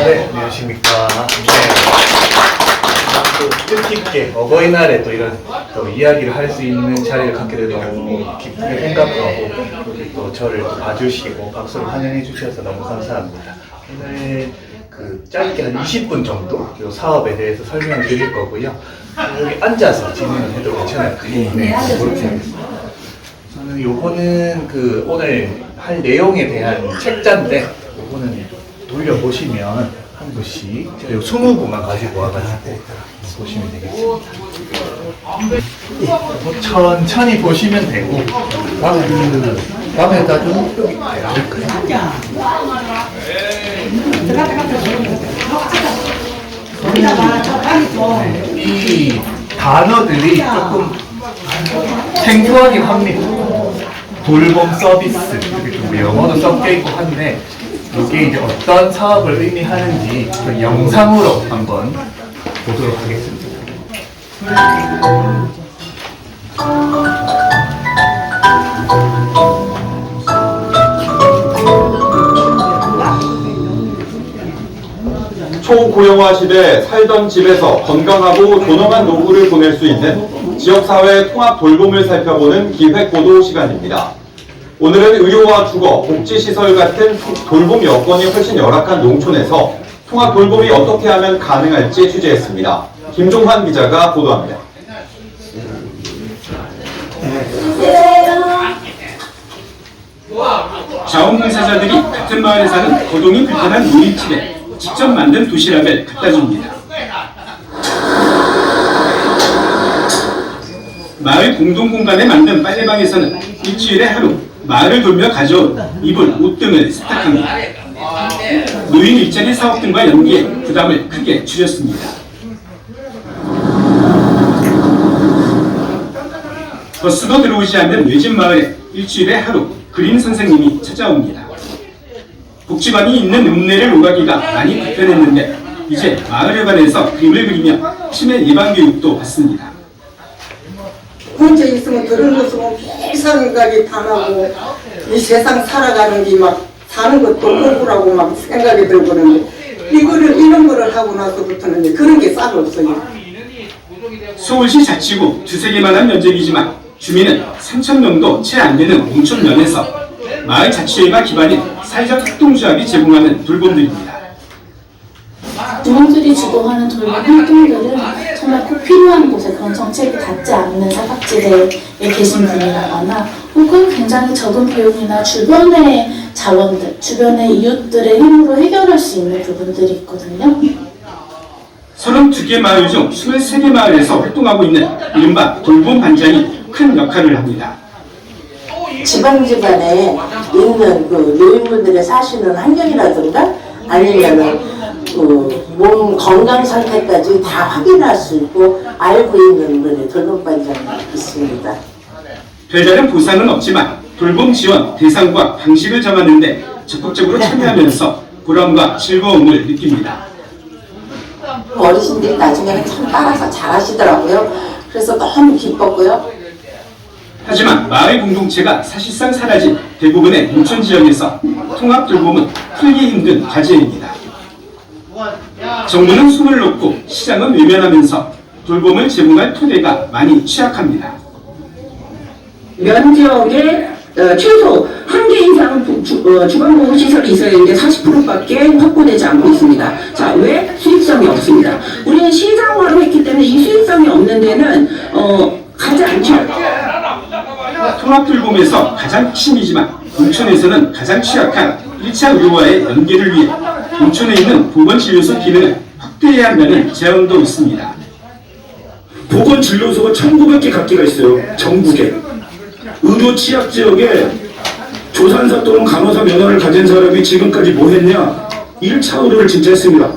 네, 안녕하십니까. 네. 또 뜻깊게 어버이날에 또 이런 또 이야기를 할 수 있는 자리를 갖게 돼서 너무 기쁘게 생각하고 이렇게 또 저를 또 봐주시고 박수로 환영해 주셔서 너무 감사합니다. 오늘 그 짧게 한 20분 정도 이 사업에 대해서 설명을 드릴 거고요. 여기 앉아서 진행을 해도 괜찮을까요? 네, 그렇게 하겠습니다. 저는 요거는 그 오늘 할 내용에 대한 책자인데 요거는 돌려보시면 한 분씩 제가 요 20부만 가지고 와가지고 보시면 되겠습니다. 뭐 천천히 보시면 되고 다음에다 좀 될까요? 이 단어들이 조금 생소하긴 합니다. 돌봄 서비스, 이렇게 좀 영어도 섞여 있고 한데 이게 이제 어떤 사업을 의미하는지 그 영상으로 한번 보도록 하겠습니다. 초고령화 시대에 살던 집에서 건강하고 존엄한 노후를 보낼 수 있는 지역사회 통합 돌봄을 살펴보는 기획보도 시간입니다. 오늘은 의료와 주거, 복지시설 같은 돌봄 여건이 훨씬 열악한 농촌에서 통합 돌봄이 어떻게 하면 가능할지 취재했습니다. 김종환 기자가 보도합니다. 자원봉사자들이 같은 마을에 사는 거동이 불편한 노인집에 직접 만든 도시락을 갖다 줍니다. 마을 공동공간에 만든 빨래방에서는 일주일에 하루 마을을 돌며 가져온 이불, 옷 등을 세탁합니다. 노인 일자리 사업 등과 연계해 부담을 크게 줄였습니다. 버스도 들어오지 않는 외진 마을에 일주일에 하루 그림 선생님이 찾아옵니다. 복지관이 있는 읍내를 오가기가 많이 불편했는데 이제 마을에 관해서 그림을 그리며 치매 예방 교육도 받습니다. 혼자 있으면 그런 것으로 매일 생각이 다 나고 이 세상 살아가는 게 막 사는 것도 억울하고 막 생각이 들고 그러는데 이런 거를 하고 나서부터는 그런 게 싹 없어요. 서울시 자치구 두세 개만한 면적이지만 주민은 3,000명도 채 안 되는 농촌면에서 마을 자치회가 기반인 사회적 협동조합이 제공하는 돌봄들입니다. 주민들이 주도하는 돌봄 활동들은 정말 꼭 필요한 곳에 그런 정책이 닿지 않는 사각지대에 계신 분이라거나 혹은 굉장히 적은 비용이나 주변의 자원들, 주변의 이웃들의 힘으로 해결할 수 있는 부분들이 있거든요. 32개 마을 중 23개 마을에서 활동하고 있는 이른바 돌봄 반장이 큰 역할을 합니다. 지방지간에 있는 그 노인분들의 사시는 환경이라든가 아니면은 그 몸 건강 상태까지 다 확인할 수 있고 알고 있는 분이 돌봄반장이 있습니다. 별다른 보상은 없지만 돌봄 지원 대상과 방식을 정하는 데 적극적으로 참여하면서 보람과 즐거움을 느낍니다. 어르신들이 나중에는 참 따라서 잘하시더라고요. 그래서 너무 기뻤고요. 하지만 마을 공동체가 사실상 사라진 대부분의 농촌 지역에서 통합 돌봄은 풀기 힘든 과제입니다. 정부는 숨을 놓고 시장은 외면하면서 돌봄을 제공할 토대가 많이 취약합니다. 면적의 최소 1개 이상 주간보호시설이 있어야 되는데 40%밖에 확보되지 않고 있습니다. 자, 왜? 수익성이 없습니다. 우리는 시장화로 했기 때문에 이 수익성이 없는 데는 가지 않죠. 통합돌봄에서 가장 핵심이지만 농촌에서는 가장 취약한 1차 의료와의 연계를 위해 농촌에 있는 보건진료소 기능을 확대해야 한다는 제안도 있습니다. 보건진료소가 1,900개 각기가 있어요. 전국에. 의료 취약 지역에 조산사 또는 간호사 면허를 가진 사람이 지금까지 뭐 했냐? 1차 의료를 진짜 했습니다.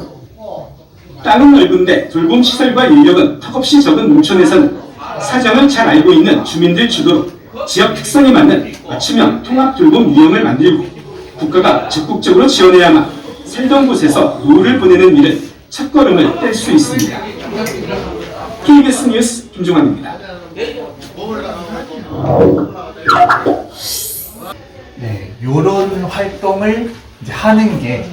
땅은 넓은데 돌봄 시설과 인력은 턱없이 적은 농촌에서는 사정을 잘 알고 있는 주민들 주도로 지역 특성에 맞는 맞춤형 통합 돌봄 유형을 만들고 국가가 적극적으로 지원해야만 살던 곳에서 노후를 보내는 일은 첫걸음을 뗄 수 있습니다. KBS 뉴스 김종환입니다. 네, 요런 활동을 이제 하는 게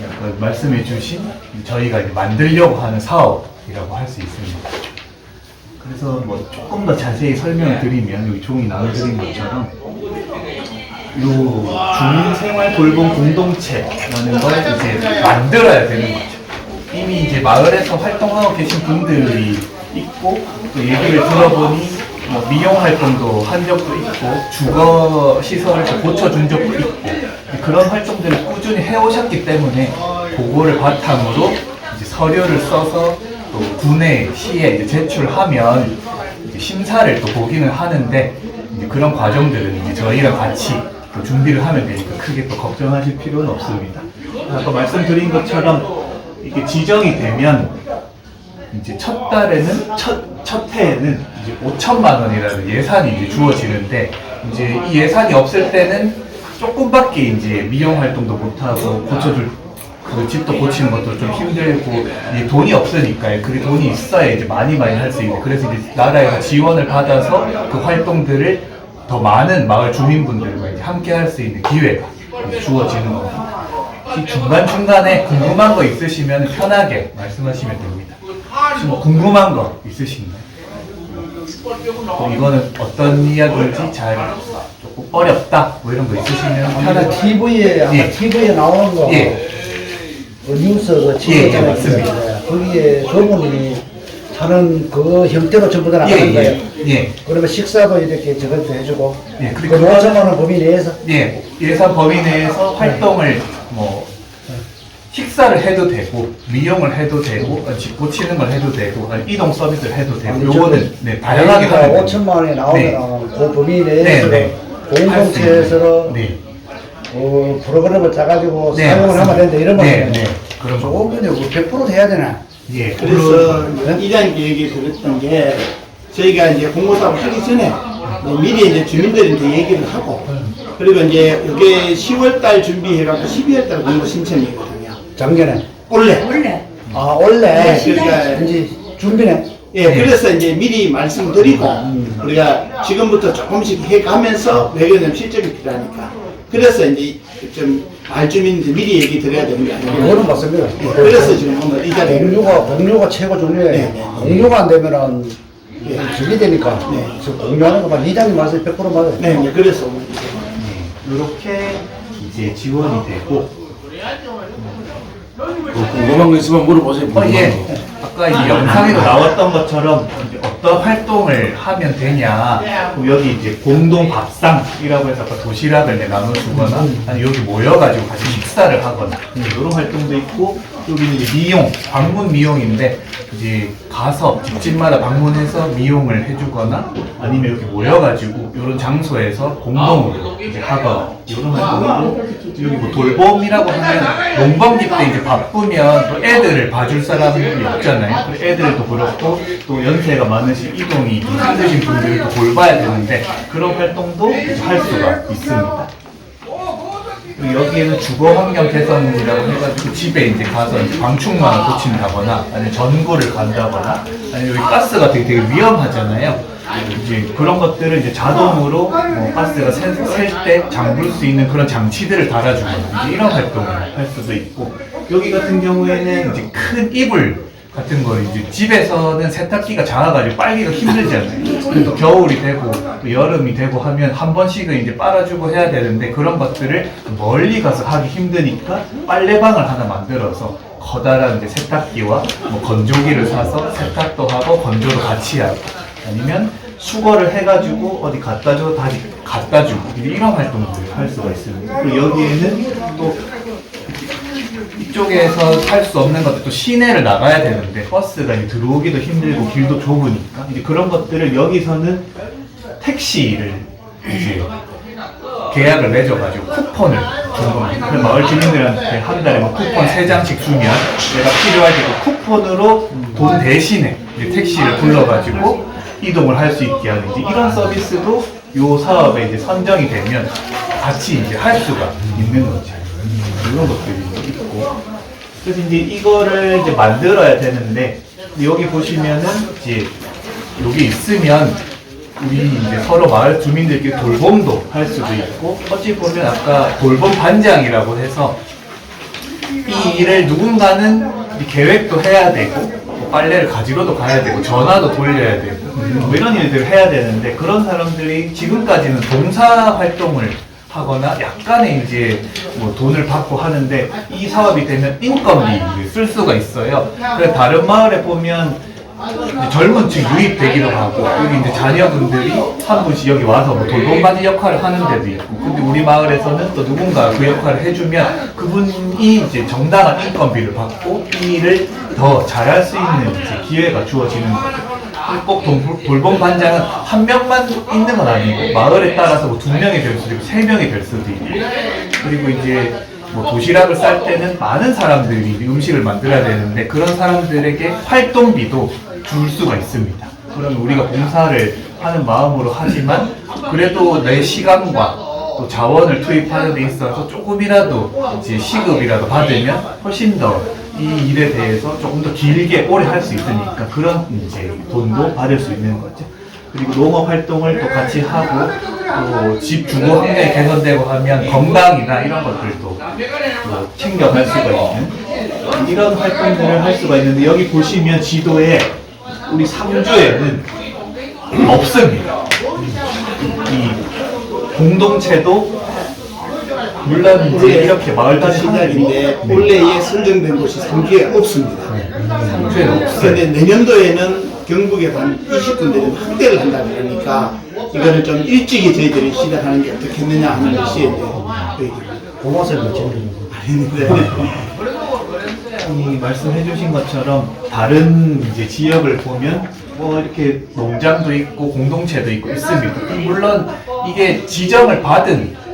약간 말씀해주신 저희가 이제 만들려고 하는 사업이라고 할 수 있습니다. 그래서 뭐 조금 더 자세히 설명을 드리면 여기 종이 나눠드린 것처럼 요 주민생활 돌봄 공동체라는 걸 이제 만들어야 되는 거죠. 이미 이제 마을에서 활동하고 계신 분들이 있고 또 얘기를 들어보니 뭐 미용 활동도 한 적도 있고 주거 시설을 고쳐준 적도 있고 그런 활동들을 꾸준히 해오셨기 때문에 그거를 바탕으로 이제 서류를 써서 또 군에 시에 이제 제출하면 이제 심사를 또 보기는 하는데 이제 그런 과정들은 이제 저희랑 같이 또 준비를 하면 되니까 크게 또 걱정하실 필요는 없습니다. 아까 말씀드린 것처럼 이게 지정이 되면 이제 첫 달에는 첫 해에는 이제 5천만 원이라는 예산이 이제 주어지는데 이제 이 예산이 없을 때는 조금밖에 이제 미용 활동도 못 하고 고쳐줄 그 집도 고치는 것도 좀 힘들고 이제 돈이 없으니까 그 돈이 있어야 이제 많이 할 수 있는 그래서 이제 나라에서 지원을 받아서 그 활동들을 더 많은 마을 주민분들과 이제 함께 할 수 있는 기회가 이제 주어지는 겁니다. 중간중간에 궁금한 거 있으시면 편하게 말씀하시면 됩니다. 혹시 뭐 궁금한 거 있으신가요? 이거는 어떤 이야기인지 잘 조금 어렵다 뭐 이런 거 있으시면 편하게 TV에 아마 예. TV에 나오는 거 예. 그 뉴스 그 예, 찍었잖아요. 맞습니다. 거기에 저분이 하는 그 형태로 전부 다 나가는 거예요. 예. 그러면 식사도 이렇게 저것도 해주고 예, 그 그리고 5천만 원 범위 내에서 예, 예산 범위 내에서 활동을 뭐 식사를 해도 되고 미용을 해도 되고 집 고치는 걸 해도 되고 이동 서비스를 해도 되고 요거는 네, 다양하게 하면 됩니다. 5천만 원이 나오면 그 범위 내에서 네. 공동체에서 네. 프로그램을 짜가지고 네, 사용을 맞습니다. 하면 된다 이런 네, 말이에요. 네. 그런 거. 조금 근데 100% 해야 되나? 예. 그래서 이장 얘기 들었던 게 저희가 이제 공모사업 하기 전에 미리 이제 주민들한테 얘기를 하고 그리고 이제 이게 10월달 준비해갖고 12월달 공모 신청이거든요. 작년에 원래. 아 원래 네, 그러니까 이제 준비네. 예, 그래서 이제 미리 말씀드리고 우리가 지금부터 조금씩 해가면서 매겨낸 실적이 필요하니까 그래서 이제 좀 말주민들 미리 얘기 드려야 되는 게 아니고 그거는 맞습니다. 그래서 지금 오늘 이 자리에 공유가 최고 중요해요. 네, 네. 공유가 안 되면은 예. 저기 되니까 그래서 공유하는 것만 이장님 말씀 100% 맞아요. 네, 네, 그래서 이렇게 이제 지원이 되고 궁금한 거 있으면 물어보세요. 예. 아까 이 영상에도 나왔던 것처럼 이제 어떤 활동을 하면 되냐. 여기 이제 공동 밥상이라고 해서 아까 도시락을 나눠주거나 아니 여기 모여가지고 같이 식사를 하거나 이런 활동도 있고 여기는 이제 미용, 방문 미용인데 이제 가서 집집마다 방문해서 미용을 해주거나 아니면 여기 모여가지고 이런 장소에서 공동으로 이제 하거나 이런 활동이고 여기 뭐 돌봄이라고 하면 농번기 때 이제 바쁘면 또 애들을 봐줄 사람이 없잖아요. 그래서 애들도 그렇고 또 연세가 많으신 이동이 힘드신 분들을 또 돌봐야 되는데 그런 활동도 할 수가 있습니다. 그리고 여기에는 주거 환경 개선이라고 해가지고 집에 이제 가서 이제 방충망을 고친다거나 아니면 전구를 간다거나 아니면 여기 가스가 되게 위험하잖아요. 이제 그런 것들을 이제 자동으로 가스가 셀 때 잠글 수 있는 그런 장치들을 달아주거나 이제 이런 활동을 할 수도 있고 여기 같은 경우에는 이제 큰 이불 같은 거 이제 집에서는 세탁기가 작아가지고 빨기가 힘들잖아요. 그리고 또 겨울이 되고 또 여름이 되고 하면 한 번씩은 이제 빨아주고 해야 되는데 그런 것들을 멀리 가서 하기 힘드니까 빨래방을 하나 만들어서 커다란 이제 세탁기와 뭐 건조기를 사서 세탁도 하고 건조도 같이 하고 아니면 수거를 해가지고 어디 갖다 줘 다시 갖다 주고 이런 활동들을 할 수가 있습니다. 그리고 여기에는 또 이쪽에서 할 수 없는 것들 또 시내를 나가야 되는데 버스가 이제 들어오기도 힘들고 길도 좁으니까 이제 그런 것들을 여기서는 택시를 이제 계약을 맺어가지고 쿠폰을 준 겁니다. 그래서 마을 주민들한테 한 달에 뭐 쿠폰 3장씩 주면 내가 필요할 때 그 쿠폰으로 돈 대신에 이제 택시를 불러가지고 이동을 할 수 있게 하는 이제 이런 서비스도 이 사업에 이제 선정이 되면 같이 이제 할 수가 있는 거죠. 이런 것들이 있고. 그래서 이제 이거를 이제 만들어야 되는데 여기 보시면은 이제 여기 있으면 우리 이제 서로 마을 주민들끼리 돌봄도 할 수도 있고 어찌 보면 아까 돌봄 반장이라고 해서 이 일을 누군가는 이 계획도 해야 되고 뭐 빨래를 가지러도 가야 되고 전화도 돌려야 되고 뭐 이런 일들을 해야 되는데 그런 사람들이 지금까지는 봉사 활동을 하거나 약간의 이제 뭐 돈을 받고 하는데 이 사업이 되면 인건비를 쓸 수가 있어요. 그래서 다른 마을에 보면 이제 젊은 층 유입되기도 하고 여기 이제 자녀분들이 한 분씩 여기 와서 뭐 돌봄받이 역할을 하는 데도 있고 근데 우리 마을에서는 또 누군가 그 역할을 해주면 그분이 이제 정당한 인건비를 받고 이 일을 더 잘할 수 있는 이제 기회가 주어지는 거죠. 꼭 돌봄 반장은 한 명만 있는 건 아니고 마을에 따라서 뭐 2명이 될 수도 있고 3명이 될 수도 있고 그리고 이제 뭐 도시락을 쌀 때는 많은 사람들이 음식을 만들어야 되는데 그런 사람들에게 활동비도 줄 수가 있습니다. 그럼 우리가 봉사를 하는 마음으로 하지만 그래도 내 시간과 또 자원을 투입하는 데 있어서 조금이라도 이제 시급이라도 받으면 훨씬 더 이 일에 대해서 조금 더 길게 오래 할 수 있으니까 그런 이제 돈도 받을 수 있는 거죠. 그리고 농업 활동을 또 같이 하고 또 집 주거 환경이 개선되고 하면 건강이나 이런 것들도 또 챙겨갈 수가 있는 이런 활동들을 할 수가 있는데 여기 보시면 지도에 우리 상주에는 없습니다. 이 공동체도 물론 이제 이렇게 마을 단위 시작인데 본래에 선정된 곳이 상주에 없습니다. 상주에 없어요. 근데 내년도에는 경북에 한 20군데는 확대를 한다 그러니까 이거는 좀 일찍이 저희들이 시작하는 게 어떻겠느냐 하는 것이 이제 고마워서 아닌데 이 말씀해주신 것처럼 다른 이제 지역을 보면 뭐 이렇게 농장도 있고 공동체도 있고 있습니다. 물론 이게 지정을 받은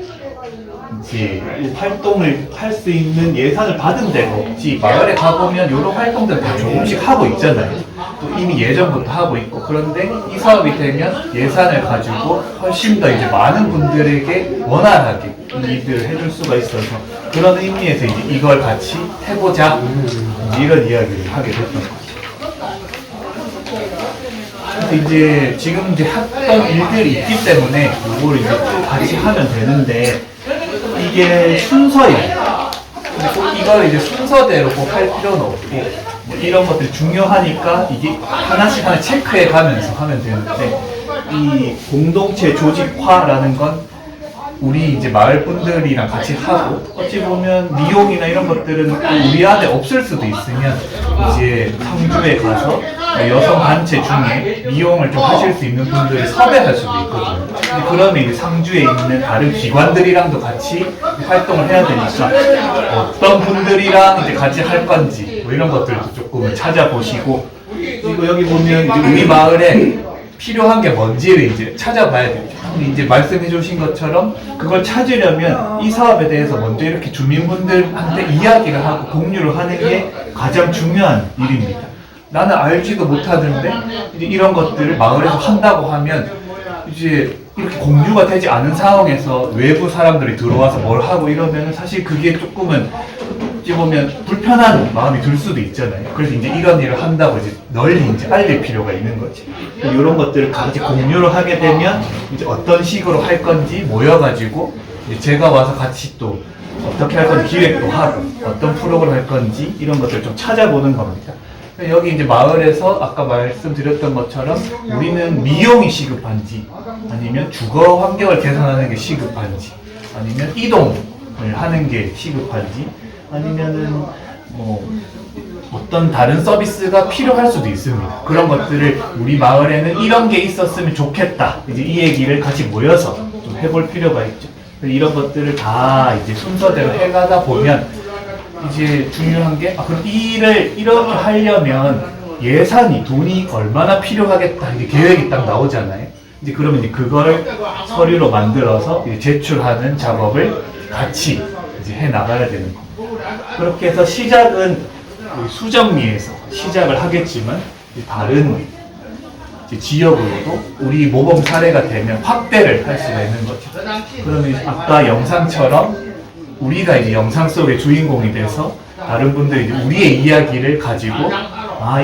이제 활동을 할 수 있는 예산을 받은 데가 없지 마을에 가보면 이런 활동들 다 조금씩 하고 있잖아요. 또 이미 예전부터 하고 있고 그런데 이 사업이 되면 예산을 가지고 훨씬 더 이제 많은 분들에게 원활하게 이 일들을 해줄 수가 있어서 그런 의미에서 이제 이걸 같이 해보자 이런 이야기를 하게 됐던 거죠. 그래서 이제 지금 이제 했던 일들이 있기 때문에 이걸 이제 또 같이 하면 되는데 이게 순서예요. 근데 꼭 이걸 이제 순서대로 꼭 할 필요는 없고 뭐 이런 것들이 중요하니까 이게 하나씩 체크해 가면서 하면 되는데 이 공동체 조직화라는 건 우리 이제 마을 분들이랑 같이 하고 어찌 보면 미용이나 이런 것들은 또 우리 안에 없을 수도 있으면 이제 상주에 가서 여성 단체 중에 미용을 좀 하실 수 있는 분들을 섭외할 수도 있거든요. 근데 그러면 이제 상주에 있는 다른 기관들이랑도 같이 활동을 해야 되니까 어떤 분들이랑 이제 같이 할 건지 뭐 이런 것들도 조금 찾아보시고 그리고 여기 보면 이제 우리 마을에 필요한 게 뭔지를 이제 찾아봐야 되죠. 이제 말씀해 주신 것처럼 그걸 찾으려면 이 사업에 대해서 먼저 이렇게 주민분들한테 이야기를 하고 공유를 하는 게 가장 중요한 일입니다. 나는 알지도 못하는데 이제 이런 것들을 마을에서 한다고 하면 이제 이렇게 공유가 되지 않은 상황에서 외부 사람들이 들어와서 뭘 하고 이러면 사실 그게 조금은 어찌 보면 불편한 마음이 들 수도 있잖아요. 그래서 이제 이런 일을 한다고 이제 널리 이제 알릴 필요가 있는 거지. 이런 것들을 같이 공유를 하게 되면 이제 어떤 식으로 할 건지 모여가지고 이제 제가 와서 같이 또 어떻게 할 건지 기획도 하고 어떤 프로그램 할 건지 이런 것들을 좀 찾아보는 겁니다. 여기 이제 마을에서 아까 말씀드렸던 것처럼 우리는 미용이 시급한지 아니면 주거 환경을 개선하는 게 시급한지 아니면 이동을 하는 게 시급한지 아니면은 뭐 어떤 다른 서비스가 필요할 수도 있습니다. 그런 것들을 우리 마을에는 이런 게 있었으면 좋겠다. 이제 이 얘기를 같이 모여서 좀 해볼 필요가 있죠. 이런 것들을 다 이제 순서대로 해가다 보면 이제 중요한 게 그럼 이 일을 이렇게 하려면 예산이 돈이 얼마나 필요하겠다. 이제 계획이 딱 나오잖아요. 이제 그러면 이제 그걸 서류로 만들어서 이제 제출하는 작업을 같이 이제 해 나가야 되는 겁니다. 그렇게 해서 시작은 수정리에서 시작을 하겠지만 다른 지역으로도 우리 모범 사례가 되면 확대를 할 수가 있는 거죠. 그러면 아까 영상처럼 우리가 이제 영상 속의 주인공이 돼서 다른 분들이 이제 우리의 이야기를 가지고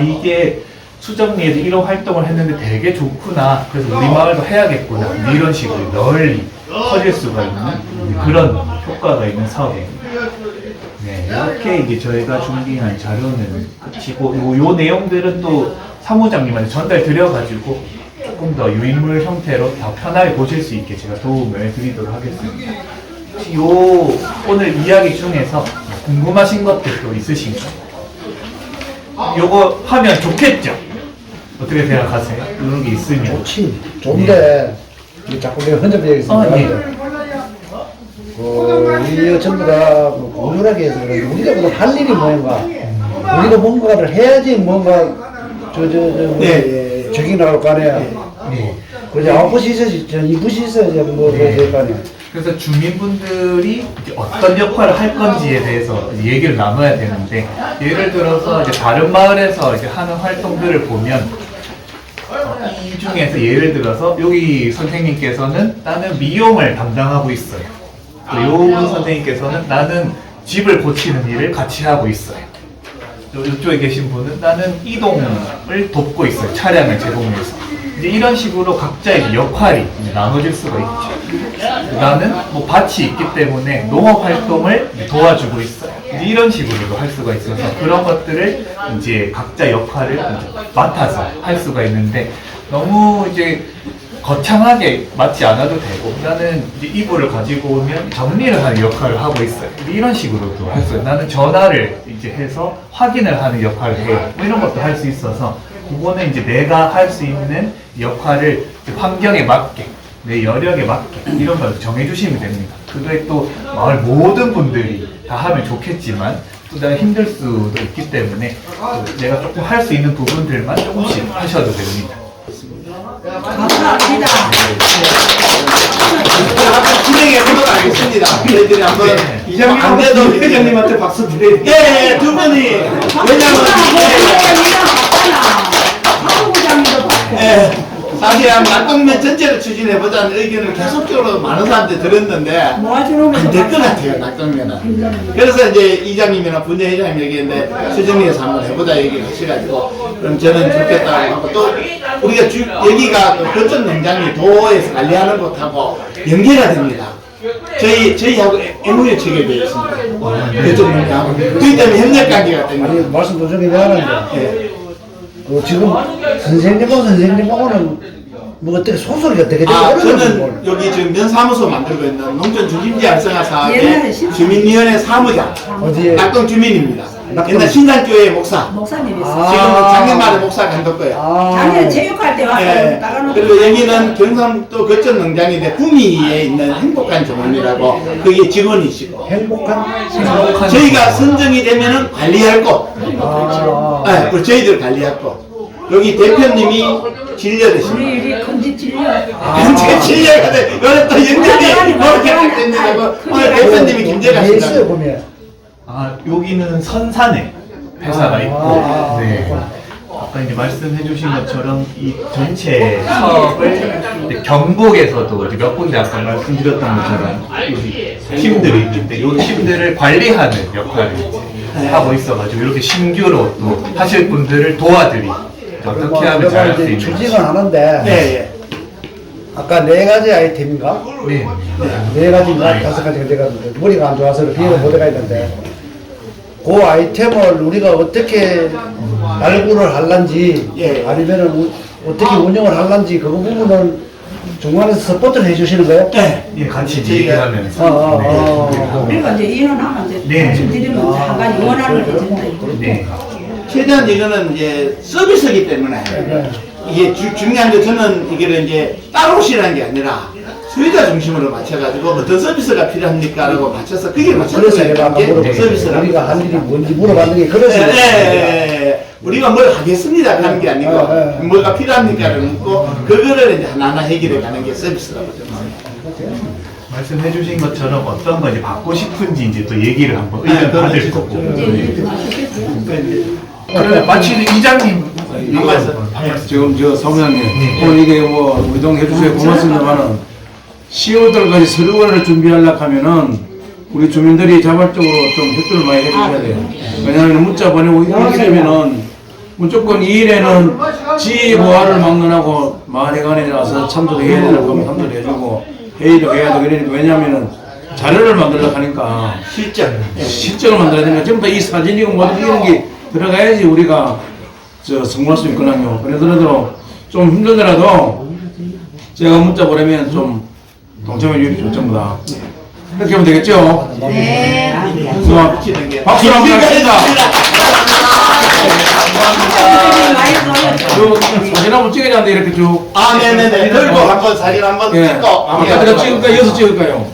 이게 수정리에서 이런 활동을 했는데 되게 좋구나. 그래서 우리 마을도 해야겠구나. 이런 식으로 널리 퍼질 수가 있는 그런 효과가 있는 사업입니다. 네. 네, 이렇게 이제 저희가 준비한 자료는 그치고 요 내용들은 또 사무장님한테 전달 드려가지고 조금 더 유인물 형태로 더 편하게 보실 수 있게 제가 도움을 드리도록 하겠습니다. 혹시 요 오늘 이야기 중에서 궁금하신 것들도 있으신가요? 요거 하면 좋겠죠? 어떻게 생각하세요? 이런 게 있으면. 좋지. 좋은데 이게 자꾸 내가 흔들리겠습니다. 예. 우리 전부 다 고졸하게 해서 그런데 우리가 그럼 할 일이 뭔가 우리가 뭔가를 해야지 뭔가 저기 나올 거 아니야. 그래서 9시 있어야지 2부시 있어야지 뭐 될 거 아니야. 그래서 주민분들이 이제 어떤 역할을 할 건지에 대해서 얘기를 나눠야 되는데, 예를 들어서 이제 다른 마을에서 이제 하는 활동들을 보면 이 중에서 예를 들어서 여기 선생님께서는 나는 미용을 담당하고 있어요. 또 요분 선생님께서는 나는 집을 고치는 일을 같이 하고 있어요. 이쪽에 계신 분은 나는 이동을 돕고 있어요. 차량을 제공해서. 이제 이런 식으로 각자의 역할이 이제 나눠질 수가 있죠. 나는 뭐 밭이 있기 때문에 농업 활동을 도와주고 있어요. 이제 이런 식으로도 할 수가 있어서 그런 것들을 이제 각자 역할을 이제 맡아서 할 수가 있는데, 너무 이제 거창하게 맞지 않아도 되고, 나는 이제 이불을 가지고 오면 정리를 하는 역할을 하고 있어요. 이런 식으로도 할 수 있어요. 나는 전화를 이제 해서 확인을 하는 역할을 해요. 뭐 이런 것도 할 수 있어서, 그거는 이제 내가 할 수 있는 역할을 환경에 맞게, 내 여력에 맞게 이런 걸 정해주시면 됩니다. 그거에 또 마을 모든 분들이 다 하면 좋겠지만 또 내가 힘들 수도 있기 때문에 또 내가 조금 할 수 있는 부분들만 조금씩 하셔도 됩니다. 감사합니다. 한번 진행해 보도록 하겠습니다. 저희들이 한번 이장님 안 돼도 회장님한테 박수 드려요. 예, 두 분이 왜냐면 사실 낙동면 전체를 추진해보자는 의견을 계속적으로 많은 사람들이 들었는데 안 될 것 같아요, 낙동면은. 그래서 이제 이장님이나 분야회장님 얘기했는데 수정리에서 한번 해보자 얘기를 하셔가지고 그럼 저는 좋겠다고 하고, 또 우리가 여기가 거점 농장이 도에서 관리하는 곳하고 연계가 됩니다. 저희하고 MOU 체결되어 있습니다. 거점 농장하고. 그렇기 때문에 협력관계가 됩니다. 아니 말씀 도중에 미안한데 지금 선생님하고는 뭐 어떻게 소설이 어떻게 되고 저는 여기 지금 면사무소 만들고 있는 농촌 주민지 활성화 사업의 주민위원회 사무장 어디에? 낙동 주민입니다. 옛날 신산교회 목사님이었어요. 지금 작년말에 목사 간뒀고요. 작년에 체육할 때 와서 따라놓고. 그리고 여기는 경상도 거점 농장인데 구미에 있는 행복한 정원이라고 거기 직원이시고, 행복한 저희가 선정이 되면은 관리할 곳, 그리고 저희들 관리할 곳. 여기 대표님이 진료되십니다. 우리 건지 질려. 현재 진료가 돼. 이거는 또 연결이 그렇게 됩니다. 오늘 대표님이 김재가 있어요 씨다. 보면. 여기는 선산에 회사가 있고, 네. 아까 이제 말씀해주신 것처럼 이 전체 사업을 이제 경북에서도 이제 몇 군데 아까 말씀드렸던 것처럼 여기 팀들이 있는데 이 팀들을 관리하는 역할을 이제 하고 있어가지고 이렇게 신규로 또 하실 분들을 도와드리. 어떻게 하면 잘할 수 있는지. 추진은 하는데 네, 아까 4가지 아이템인가? 네. 4가지인가 5가지가 돼가지고 머리가 안 좋아서 비행을 못 해가있는데 그 아이템을 우리가 어떻게 발굴을 할란지 아니면은 어떻게 운영을 할란지 그 부분은 중간에서 서포트를 해주시는 거예요? 네. 예, 같이 얘기하면서. 우리가 이제 인원하면 이제 말씀드리면 한 가지 원하는 걸 해준다. 네. 최대한 이거는 이제 서비스이기 때문에 이게 중요한 게, 저는 이게 이제 따로 오시라는 게 아니라 소유자 중심으로 맞춰가지고 어떤 서비스가 필요합니까? 라고 맞춰서 그게 그래서 맞춰서 내가 아까 물어봤어요. 서비스라고. 우리가 할 일이 뭔지 물어봤는 게 그래서 우리가 뭘 하겠습니다 하는 게 아니고 뭐가 필요합니까를 묻고 그거를 이제 하나하나 해결해 가는 게 서비스라고 생각합니다. 말씀해주신 것처럼 어떤 거 이제 받고 싶은지 이제 또 얘기를 한번 의견 받을 거고. 그러면 마치 이장님 지금 저 사무장님 오늘 이게 뭐 우리 동 해주셔서 고맙습니다만은 10월달까지 서류원을 준비하려고 하면은 우리 주민들이 자발적으로 좀 협조를 많이 해주셔야 돼요. 왜냐하면 문자 보내고 이렇게 되면은 무조건 이 일에는 지보화를 막론하고 마을회관에 나서 참조해야 되는 거면 참조를 해주고 회의도 해야 되고 이러니까, 왜냐하면은 자료를 만들려고 하니까 실적을 만들어야 되니까 전부 다 이 사진이고 뭐든 이런 게 들어가야지 우리가 성공할 수 있거든요. 그래도 좀 힘들더라도 제가 문자 보내면 좀 동참해 주십시오. 전부 다. 이렇게 하면 되겠죠? 네. 박수 한번 하겠습니다. 사진 한번 찍어야 하는데 이렇게 쭉. 네네네. 들고 한번 사진 한번 예. 찍고. 아까 제가 찍을까요? 이어서 찍을까요?